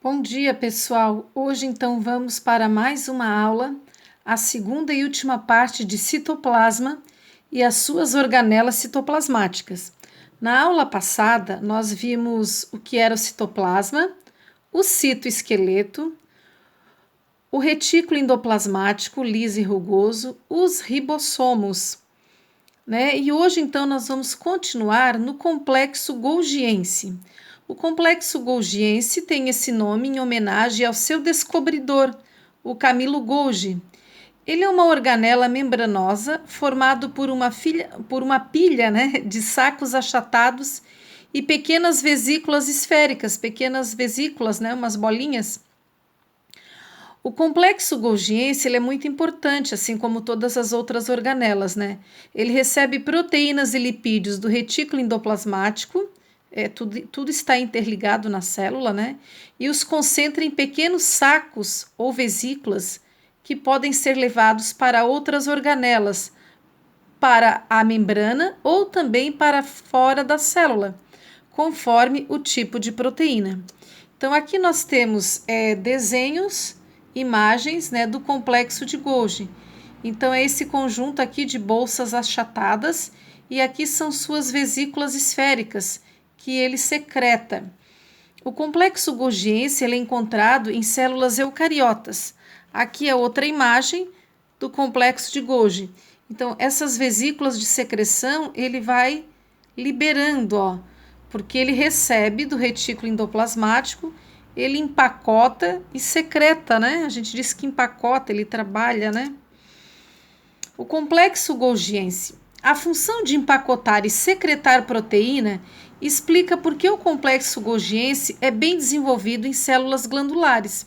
Bom dia, pessoal! Hoje, então, vamos para mais uma aula, a segunda e última parte de citoplasma e as suas organelas citoplasmáticas. Na aula passada, nós vimos o que era o citoplasma, o citoesqueleto, o retículo endoplasmático liso e rugoso, os ribossomos, né? E hoje, então, nós vamos continuar no complexo golgiense. O complexo golgiense tem esse nome em homenagem ao seu descobridor, o Camilo Golgi. Ele é uma organela membranosa formado por uma pilha, né, de sacos achatados e pequenas vesículas esféricas, pequenas vesículas, né, umas bolinhas. O complexo golgiense ele é muito importante, assim como todas as outras organelas, né? Ele recebe proteínas e lipídios do retículo endoplasmático, tudo está interligado na célula, né? E os concentra em pequenos sacos ou vesículas que podem ser levados para outras organelas, para a membrana ou também para fora da célula, conforme o tipo de proteína. Então, aqui nós temos desenhos, imagens, né, do complexo de Golgi. Então, é esse conjunto aqui de bolsas achatadas e aqui são suas vesículas esféricas que ele secreta. O complexo golgiense ele é encontrado em células eucariotas. Aqui é outra imagem do complexo de Golgi. Então, essas vesículas de secreção ele vai liberando, ó, porque ele recebe do retículo endoplasmático, ele empacota e secreta, né? A gente diz que empacota, ele trabalha, né? O complexo golgiense. A função de empacotar e secretar proteína explica por que o complexo golgiense é bem desenvolvido em células glandulares.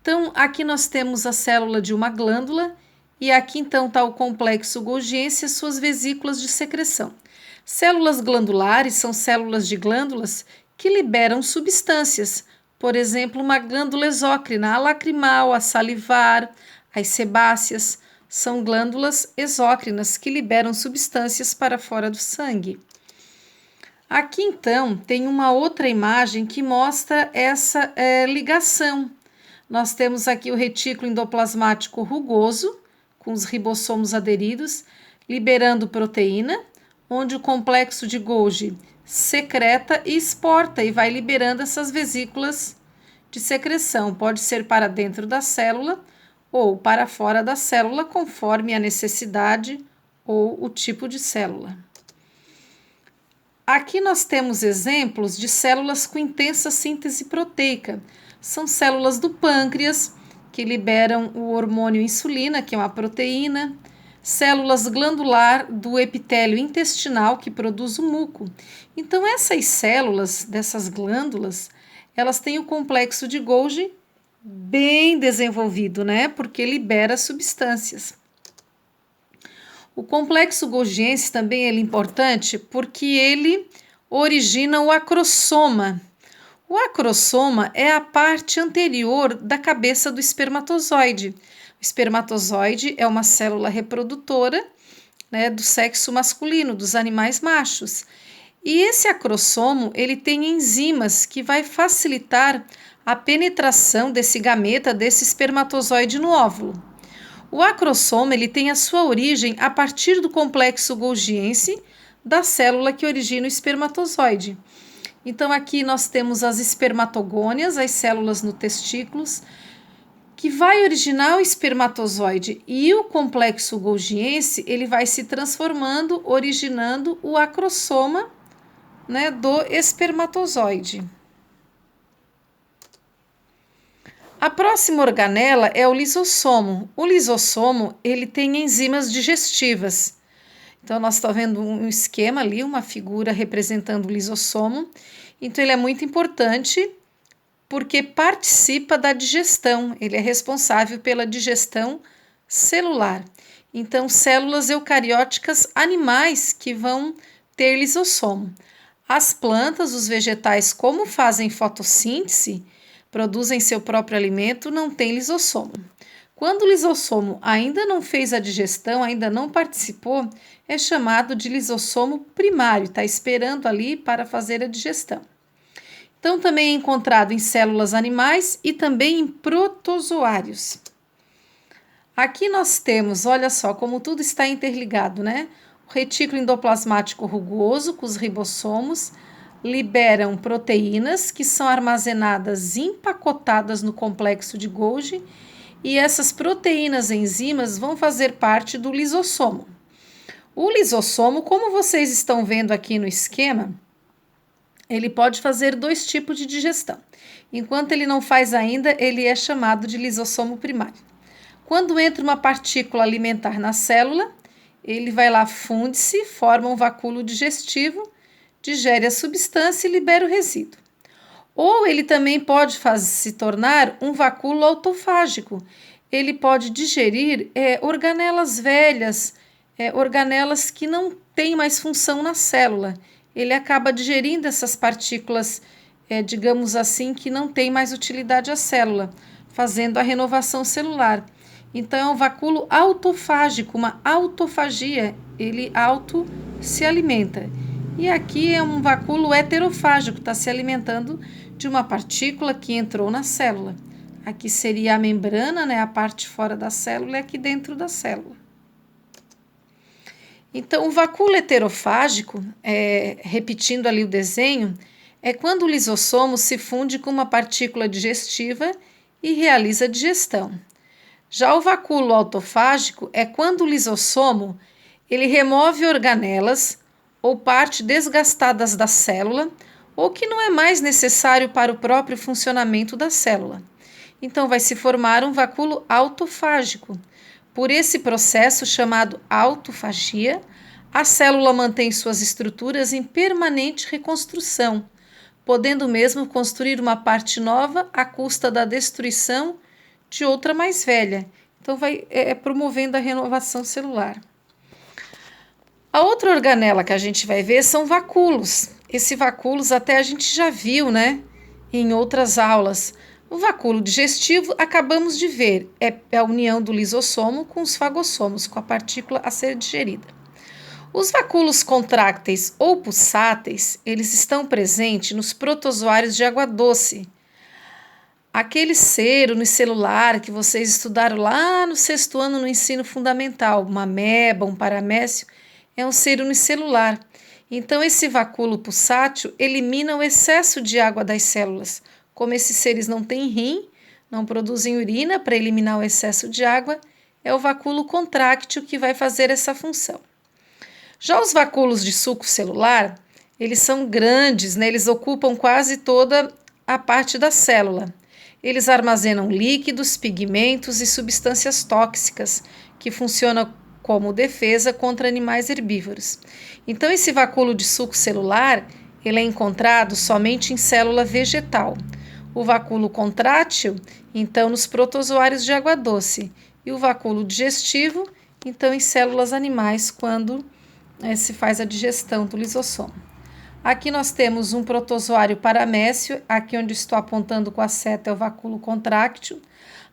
Então, aqui nós temos a célula de uma glândula e aqui então está o complexo golgiense e as suas vesículas de secreção. Células glandulares são células de glândulas que liberam substâncias, por exemplo, uma glândula exócrina, a lacrimal, a salivar, as sebáceas, são glândulas exócrinas que liberam substâncias para fora do sangue. Aqui então tem uma outra imagem que mostra essa ligação. Nós temos aqui o retículo endoplasmático rugoso, com os ribossomos aderidos, liberando proteína, onde o complexo de Golgi secreta e exporta e vai liberando essas vesículas de secreção. Pode ser para dentro da célula ou para fora da célula, conforme a necessidade ou o tipo de célula. Aqui nós temos exemplos de células com intensa síntese proteica. São células do pâncreas, que liberam o hormônio insulina, que é uma proteína, células glandular do epitélio intestinal, que produz o muco. Então, essas células dessas glândulas, elas têm o complexo de Golgi bem desenvolvido, né? Porque libera substâncias. O complexo golgiense também é importante porque ele origina o acrossoma. O acrossoma é a parte anterior da cabeça do espermatozoide. O espermatozoide é uma célula reprodutora, né, do sexo masculino, dos animais machos. E esse acrossomo, ele tem enzimas que vai facilitar a penetração desse gameta, desse espermatozoide no óvulo. O acrossoma, ele tem a sua origem a partir do complexo golgiense da célula que origina o espermatozoide. Então, aqui nós temos as espermatogônias, as células no testículos, que vai originar o espermatozoide, e o complexo golgiense, ele vai se transformando, originando o acrossoma, né, do espermatozoide. A próxima organela é o lisossomo. O lisossomo, ele tem enzimas digestivas. Então, nós estamos vendo um esquema ali, uma figura representando o lisossomo. Então, ele é muito importante porque participa da digestão. Ele é responsável pela digestão celular. Então, células eucarióticas animais que vão ter lisossomo. As plantas, os vegetais, como fazem fotossíntese, produzem seu próprio alimento, não têm lisossomo. Quando o lisossomo ainda não fez a digestão, ainda não participou, é chamado de lisossomo primário, está esperando ali para fazer a digestão. Então, também é encontrado em células animais e também em protozoários. Aqui nós temos, olha só, como tudo está interligado, né? O retículo endoplasmático rugoso, com os ribossomos, liberam proteínas que são armazenadas empacotadas no complexo de Golgi, e essas proteínas enzimas vão fazer parte do lisossomo. O lisossomo, como vocês estão vendo aqui no esquema, ele pode fazer 2 tipos de digestão. Enquanto ele não faz ainda, ele é chamado de lisossomo primário. Quando entra uma partícula alimentar na célula, ele vai lá, funde-se, forma um vacúolo digestivo, digere a substância e libera o resíduo. Ou ele também pode se tornar um vacúolo autofágico. Ele pode digerir organelas velhas, organelas que não têm mais função na célula. Ele acaba digerindo essas partículas, digamos assim, que não têm mais utilidade à célula, fazendo a renovação celular. Então, é um vacúolo autofágico, uma autofagia, ele auto se alimenta. E aqui é um vacúolo heterofágico, está se alimentando de uma partícula que entrou na célula. Aqui seria a membrana, né, a parte fora da célula, e aqui dentro da célula. Então, o vacúolo heterofágico, repetindo ali o desenho, é quando o lisossomo se funde com uma partícula digestiva e realiza a digestão. Já o vacúolo autofágico é quando o lisossomo ele remove organelas ou partes desgastadas da célula ou que não é mais necessário para o próprio funcionamento da célula. Então, vai se formar um vacúolo autofágico. Por esse processo chamado autofagia, a célula mantém suas estruturas em permanente reconstrução, podendo mesmo construir uma parte nova à custa da destruição de outra mais velha. Então, vai promovendo a renovação celular. A outra organela que a gente vai ver são vacúolos. Esses vacúolos até a gente já viu, né, em outras aulas. O vacúolo digestivo acabamos de ver, é a união do lisossomo com os fagossomos, com a partícula a ser digerida. Os vacúolos contrácteis ou pulsáteis, eles estão presentes nos protozoários de água doce. Aquele ser unicelular que vocês estudaram lá no 6º ano no ensino fundamental, uma ameba, um paramécio, é um ser unicelular. Então, esse vacúolo pulsátil elimina o excesso de água das células. Como esses seres não têm rim, não produzem urina para eliminar o excesso de água, é o vacúolo contráctil que vai fazer essa função. Já os vacúolos de suco celular, eles são grandes, né? Eles ocupam quase toda a parte da célula. Eles armazenam líquidos, pigmentos e substâncias tóxicas que funcionam como defesa contra animais herbívoros. Então, esse vacúolo de suco celular, ele é encontrado somente em célula vegetal. O vacúolo contrátil, então, nos protozoários de água doce. E o vacúolo digestivo, então, em células animais, quando se faz a digestão do lisossomo. Aqui nós temos um protozoário paramécio, aqui onde estou apontando com a seta é o vacúolo contráctil.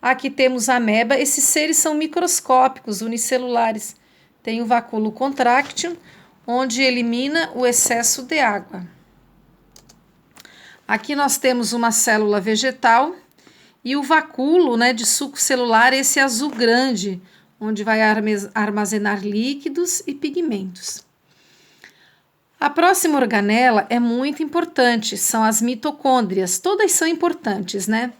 Aqui temos a ameba, esses seres são microscópicos, unicelulares. Tem o vacúolo contráctil, onde elimina o excesso de água. Aqui nós temos uma célula vegetal e o vacúolo, né, de suco celular, esse azul grande, onde vai armazenar líquidos e pigmentos. A próxima organela é muito importante, são as mitocôndrias. Todas são importantes, né?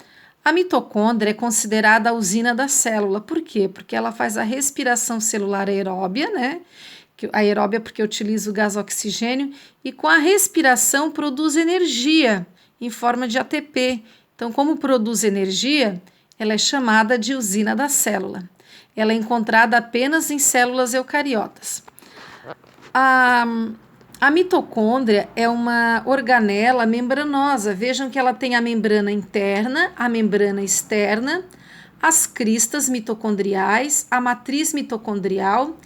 A mitocôndria é considerada a usina da célula. Por quê? Porque ela faz a respiração celular aeróbia, né? Aeróbia porque utiliza o gás oxigênio e com a respiração produz energia em forma de ATP. Então, como produz energia, ela é chamada de usina da célula. Ela é encontrada apenas em células eucariotas. A mitocôndria é uma organela membranosa. Vejam que ela tem a membrana interna, a membrana externa, as cristas mitocondriais, a matriz mitocondrial,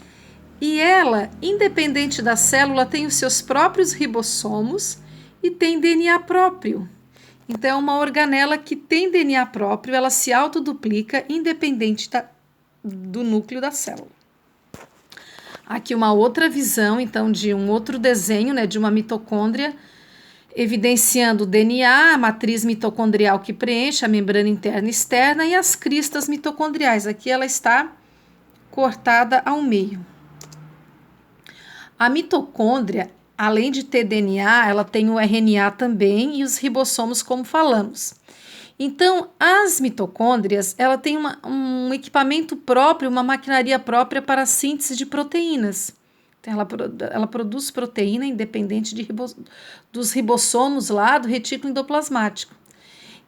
e ela, independente da célula, tem os seus próprios ribossomos e tem DNA próprio. Então, é uma organela que tem DNA próprio, ela se autoduplica independente do núcleo da célula. Aqui uma outra visão, então, de um outro desenho, né, de uma mitocôndria. evidenciando o DNA, a matriz mitocondrial que preenche a membrana interna e externa e as cristas mitocondriais. Aqui ela está cortada ao meio. A mitocôndria, além de ter DNA, ela tem o RNA também e os ribossomos, como falamos. Então, as mitocôndrias, ela tem um equipamento próprio, uma maquinaria própria para a síntese de proteínas. Então, ela produz proteína independente dos ribossomos lá do retículo endoplasmático.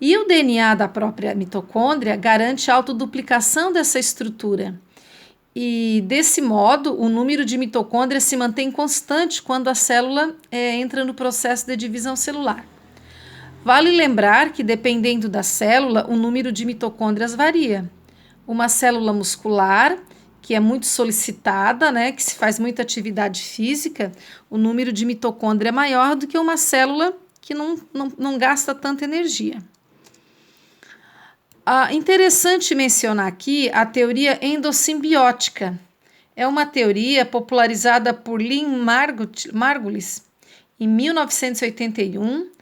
E o DNA da própria mitocôndria garante a autoduplicação dessa estrutura. E, desse modo, o número de mitocôndrias se mantém constante quando a célula entra no processo de divisão celular. Vale lembrar que, dependendo da célula, o número de mitocôndrias varia. Uma célula muscular, que é muito solicitada, né, que se faz muita atividade física, o número de mitocôndria é maior do que uma célula que não gasta tanta energia. Interessante mencionar aqui a teoria endossimbiótica. É uma teoria popularizada por Lynn Margulis em 1981,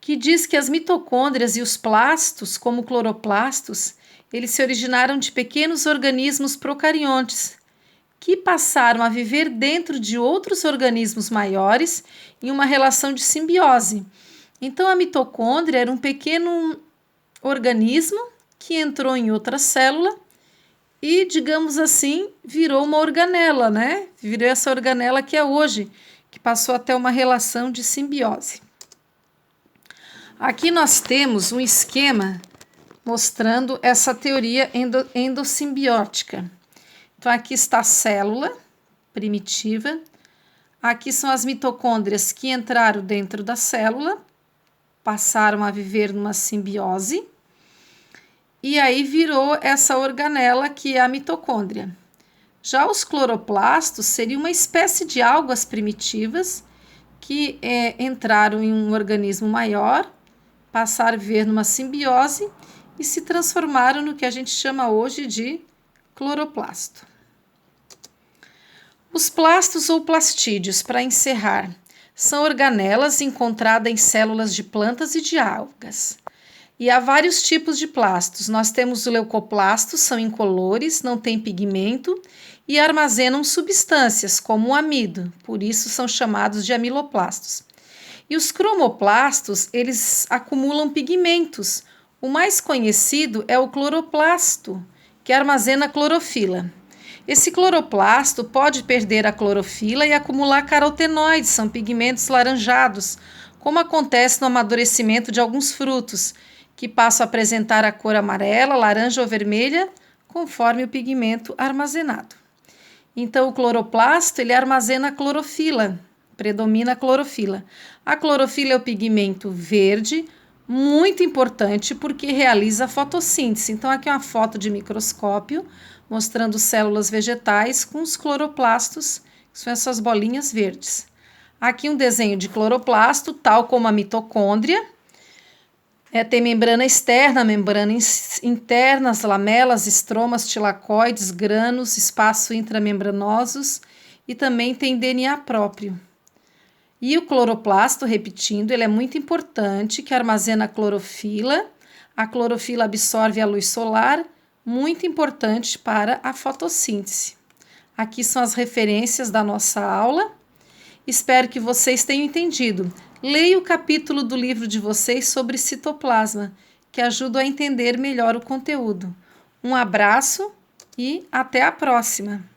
que diz que as mitocôndrias e os plastos, como cloroplastos, eles se originaram de pequenos organismos procariontes, que passaram a viver dentro de outros organismos maiores em uma relação de simbiose. Então, a mitocôndria era um pequeno organismo que entrou em outra célula e, digamos assim, virou uma organela, né? Virou essa organela que é hoje, que passou a ter uma relação de simbiose. Aqui nós temos um esquema mostrando essa teoria endossimbiótica. Então, aqui está a célula primitiva, aqui são as mitocôndrias que entraram dentro da célula, passaram a viver numa simbiose, e aí virou essa organela que é a mitocôndria. Já os cloroplastos seriam uma espécie de algas primitivas que entraram em um organismo maior, passaram a viver numa simbiose e se transformaram no que a gente chama hoje de cloroplasto. Os plastos ou plastídeos, para encerrar, são organelas encontradas em células de plantas e de algas. E há vários tipos de plastos. Nós temos os leucoplastos, são incolores, não têm pigmento e armazenam substâncias, como o amido, por isso são chamados de amiloplastos. E os cromoplastos, eles acumulam pigmentos. O mais conhecido é o cloroplasto, que armazena clorofila. Esse cloroplasto pode perder a clorofila e acumular carotenoides, são pigmentos laranjados, como acontece no amadurecimento de alguns frutos, que passam a apresentar a cor amarela, laranja ou vermelha, conforme o pigmento armazenado. Então, o cloroplasto, ele armazena a clorofila, predomina a clorofila. A clorofila é o pigmento verde, muito importante porque realiza a fotossíntese. Então, aqui é uma foto de microscópio, mostrando células vegetais com os cloroplastos, que são essas bolinhas verdes. Aqui um desenho de cloroplasto, tal como a mitocôndria. Tem membrana externa, membrana interna, as lamelas, estromas, tilacoides, granos, espaço intramembranosos e também tem DNA próprio. E o cloroplasto, repetindo, ele é muito importante, que armazena a clorofila absorve a luz solar, muito importante para a fotossíntese. Aqui são as referências da nossa aula. Espero que vocês tenham entendido. Leia o capítulo do livro de vocês sobre citoplasma, que ajuda a entender melhor o conteúdo. Um abraço e até a próxima!